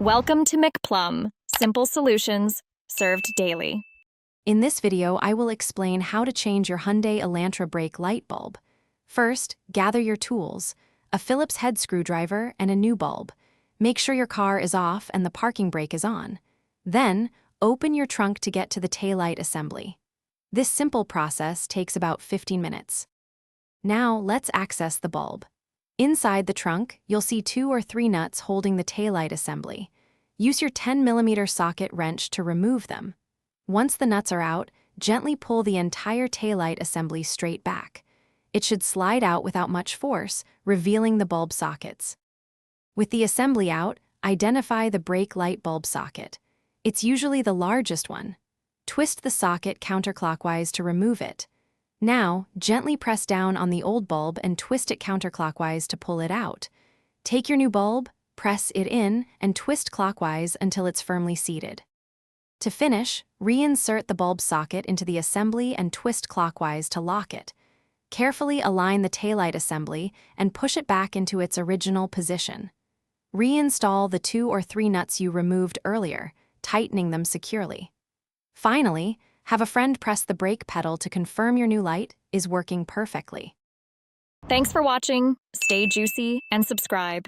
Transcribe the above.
Welcome to McPlum, simple solutions served daily. In this video, I will explain how to change your Hyundai Elantra brake light bulb. First, gather your tools, a Phillips head screwdriver and a new bulb. Make sure your car is off and the parking brake is on. Then, open your trunk to get to the taillight assembly. This simple process takes about 15 minutes. Now, let's access the bulb. Inside the trunk, you'll see 2 or 3 nuts holding the taillight assembly. Use your 10mm socket wrench to remove them. Once the nuts are out, gently pull the entire taillight assembly straight back. It should slide out without much force, revealing the bulb sockets. With the assembly out, identify the brake light bulb socket. It's usually the largest one. Twist the socket counterclockwise to remove it. Now, gently press down on the old bulb and twist it counterclockwise to pull it out. Take your new bulb, press it in, and twist clockwise until it's firmly seated. To finish, reinsert the bulb socket into the assembly and twist clockwise to lock it. Carefully align the taillight assembly and push it back into its original position. Reinstall the 2 or 3 nuts you removed earlier, tightening them securely. Finally, have a friend press the brake pedal to confirm your new light is working perfectly. Thanks for watching. Stay juicy and subscribe.